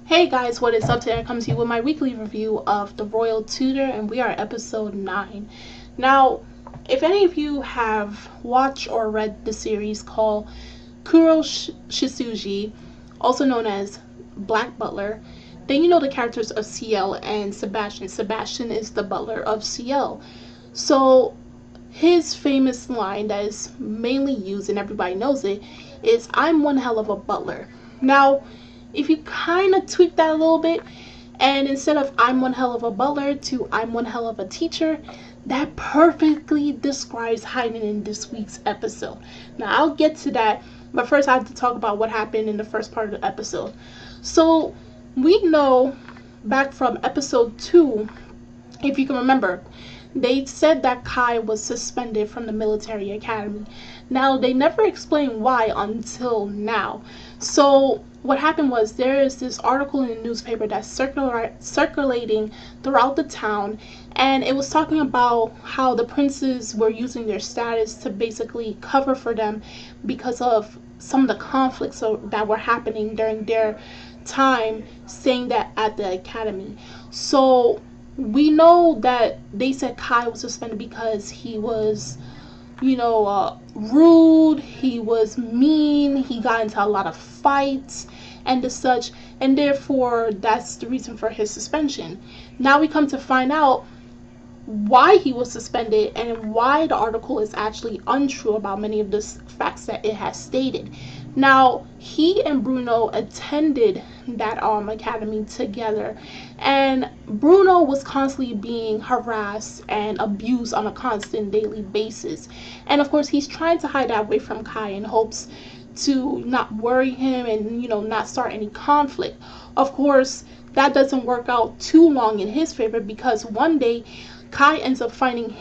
Hey guys, what is up? Today I come to you with my weekly review of The Royal Tutor, and we are episode 9. Now, if any of you have watched or read the series called Shisuji, also known as Black Butler, then you know the characters of CL and Sebastian. Sebastian is the butler of CL. So, his famous line that is mainly used, and everybody knows it, is, "I'm one hell of a butler." Now, if you kind of tweak that a little bit, and instead of "I'm one hell of a butler" to "I'm one hell of a teacher," that perfectly describes Heine in this week's episode. Now, I'll get to that, but first I have to talk about what happened in the first part of the episode. So, we know back from episode 2, if you can remember, they said that Kai was suspended from the military academy. Now, they never explained why until now. So, what happened was there is this article in the newspaper that's circulating throughout the town, and it was talking about how the princes were using their status to basically cover for them because of some of the conflicts that were happening during their time staying that at the academy. So we know that they said Kai was suspended because he was, rude, he was mean, he got into a lot of fights and the such, and therefore that's the reason for his suspension. Now we come to find out why he was suspended and why the article is actually untrue about many of the facts that it has stated. Now, he and Bruno attended that academy together, and Bruno was constantly being harassed and abused on a constant daily basis. And of course, he's trying to hide that away from Kai in hopes to not worry him and, not start any conflict. Of course, that doesn't work out too long in his favor, because one day Kai ends up finding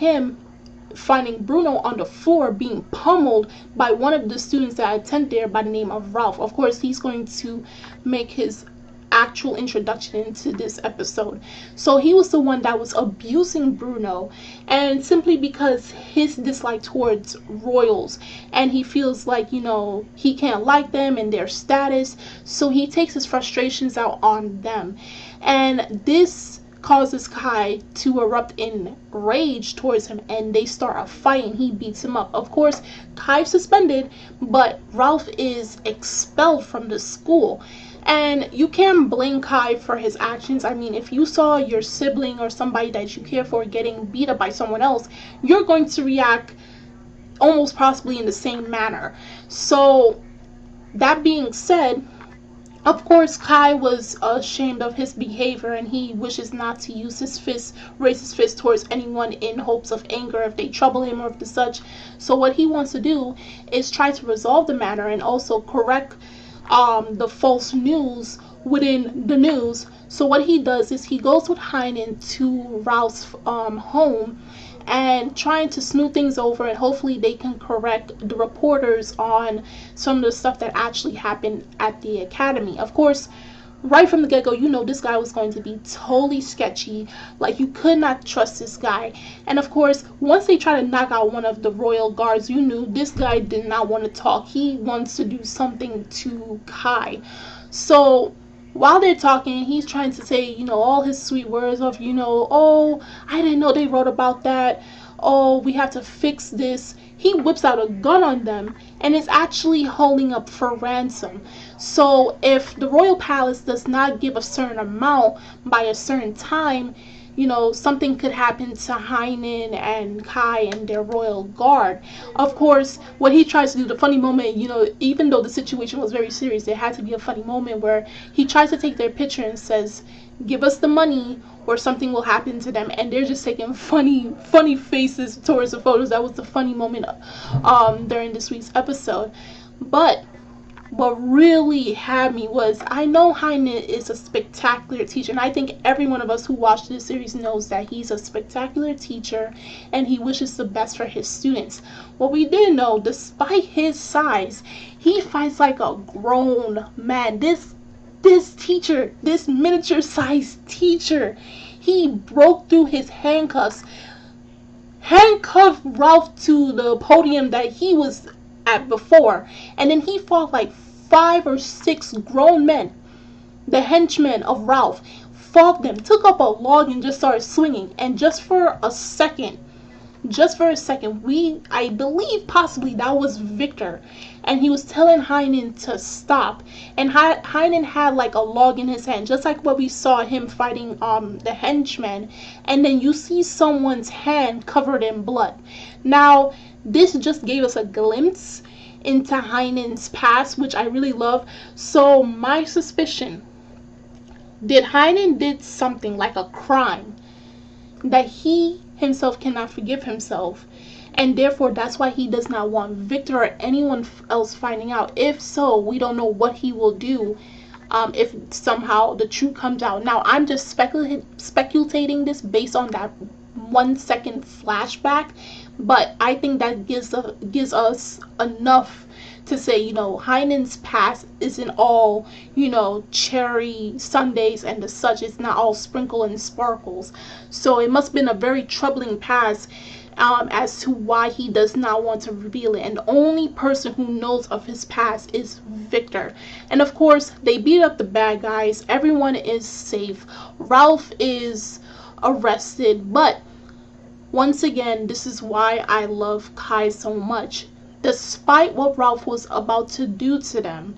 Bruno on the floor being pummeled by one of the students that attend there by the name of Ralph. Of course, he's going to make his actual introduction into this episode. So he was the one that was abusing Bruno, and simply because his dislike towards royals, and he feels like, he can't like them and their status, so he takes his frustrations out on them. And this causes Kai to erupt in rage towards him, and they start a fight and he beats him up. Of course, Kai's suspended, but Ralph is expelled from the school. And you can't blame Kai for his actions. I mean, if you saw your sibling or somebody that you care for getting beat up by someone else, you're going to react almost possibly in the same manner. So, that being said, of course, Kai was ashamed of his behavior, and he wishes not to raise his fist towards anyone in hopes of anger if they trouble him or if the such. So what he wants to do is try to resolve the matter and also correct the false news within the news. So what he does is he goes with Heine to Ralph's home and trying to smooth things over, and hopefully they can correct the reporters on some of the stuff that actually happened at the academy. Of course, right from the get-go, this guy was going to be totally sketchy. Like, you could not trust this guy. And of course, once they try to knock out one of the royal guards, you knew this guy did not want to talk. He wants to do something to Kai. So while they're talking, he's trying to say, all his sweet words of, "Oh, I didn't know they wrote about that. Oh, we have to fix this." He whips out a gun on them and is actually holding up for ransom. So if the royal palace does not give a certain amount by a certain time, something could happen to Heine and Kai and their royal guard. Of course, what he tries to do, the funny moment, even though the situation was very serious, there had to be a funny moment where he tries to take their picture and says, "Give us the money or something will happen to them," and they're just taking funny faces towards the photos. That was the funny moment during this week's episode. But what really had me was, I know Heine is a spectacular teacher, and I think every one of us who watched this series knows that he's a spectacular teacher and he wishes the best for his students. What we didn't know, despite his size, he fights like a grown man. This teacher, this miniature sized teacher, he broke through his handcuffed Ralph to the podium that he was at before, and then he fought like 5 or 6 grown men the henchmen of Ralph fought them, took up a log and just started swinging. And just for a second, I believe possibly that was Victor, and he was telling Heine to stop. And Heine had like a log in his hand, just like what we saw him fighting the henchmen. And then you see someone's hand covered in blood. Now, this just gave us a glimpse into Heine's past, which I really love. So my suspicion, did Heine did something like a crime that he himself cannot forgive himself, and therefore that's why he does not want Victor or anyone else finding out. If so, we don't know what he will do if somehow the truth comes out. Now, I'm just speculating this based on that 1 second flashback, but I think that gives us enough to say, Heine's past isn't all, cherry sundaes and the such. It's not all sprinkle and sparkles. So it must have been a very troubling past as to why he does not want to reveal it. And the only person who knows of his past is Victor. And of course, they beat up the bad guys. Everyone is safe. Ralph is arrested. But once again, this is why I love Kai so much. Despite what Ralph was about to do to them,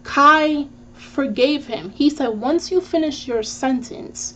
Kai forgave him. He said, once you finish your sentence,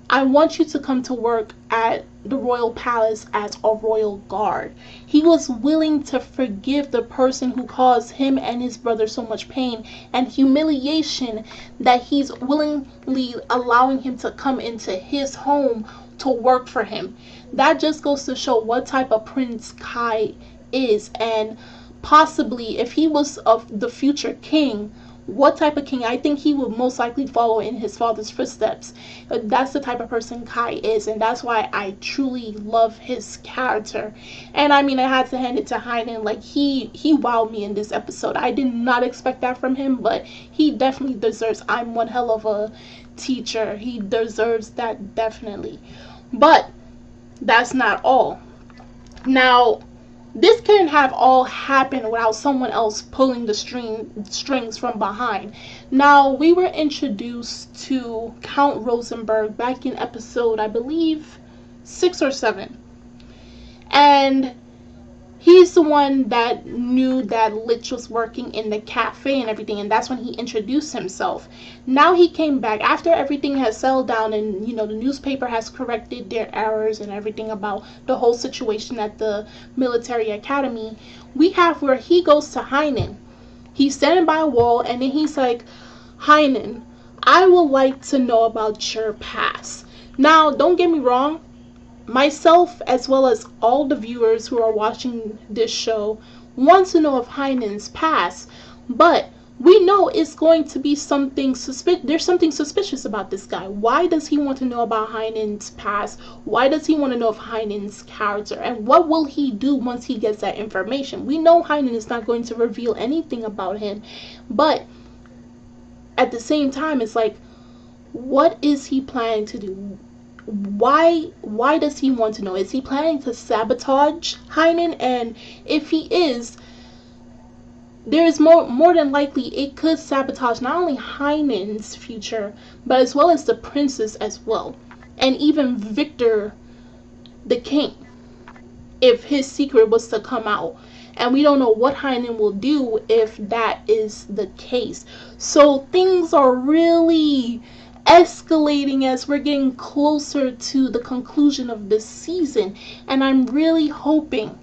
I want you to come to work at the royal palace as a royal guard. He was willing to forgive the person who caused him and his brother so much pain and humiliation, that he's willingly allowing him to come into his home to work for him. That just goes to show what type of prince Kai is, and possibly if he was of the future king, what type of king. I think he would most likely follow in his father's footsteps. That's the type of person Kai is, and that's why I truly love his character. And I mean, I had to hand it to Heine. Like, he wowed me in this episode. I did not expect that from him, but he definitely deserves, I'm one hell of a teacher. He deserves that, definitely. But that's not all. Now, this couldn't have all happened without someone else pulling the strings from behind. Now, we were introduced to Count Rosenberg back in episode, I believe, 6 or 7. And he's the one that knew that Lich was working in the cafe and everything, and that's when he introduced himself. Now he came back after everything has settled down, and the newspaper has corrected their errors and everything about the whole situation at the military academy. We have where he goes to Heine. He's standing by a wall, and then he's like, Heine, I would like to know about your past. Now, don't get me wrong, myself, as well as all the viewers who are watching this show, want to know of Heine's past, but we know it's going to be something there's something suspicious about this guy. Why does he want to know about Heine's past? Why does he want to know of Heine's character? And what will he do once he gets that information? We know Heine is not going to reveal anything about him, but at the same time, it's like, what is he planning to do? Why does he want to know? Is he planning to sabotage Heine? And if he is, there is more than likely it could sabotage not only Heine's future, but as well as the princess as well, and even Victor the king, if his secret was to come out. And we don't know what Heine will do if that is the case. So things are really escalating as we're getting closer to the conclusion of this season. And I'm really hoping,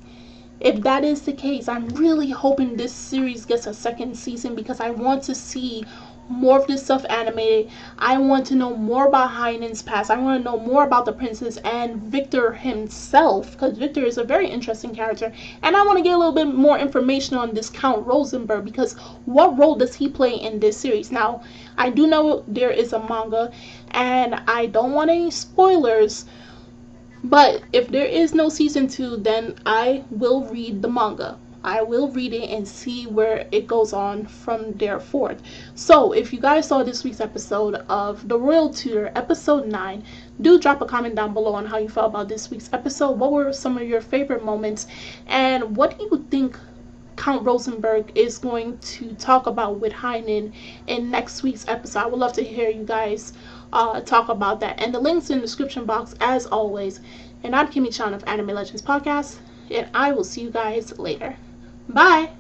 if that is the case, I'm really hoping this series gets a second season, because I want to see more of this stuff animated. I want to know more about Heine's past. I want to know more about the princess and Victor himself, because Victor is a very interesting character. And I want to get a little bit more information on this Count Rosenberg, because what role does he play in this series? Now, I do know there is a manga, and I don't want any spoilers, but if there is no season 2, then I will read the manga. I will read it and see where it goes on from there forth. So, if you guys saw this week's episode of The Royal Tutor, episode 9, do drop a comment down below on how you felt about this week's episode. What were some of your favorite moments? And what do you think Count Rosenberg is going to talk about with Heine in next week's episode. I would love to hear you guys talk about that. And the links in the description box as always. And I'm Kimmy Chan of Anime Legends Podcast, and I will see you guys later. Bye!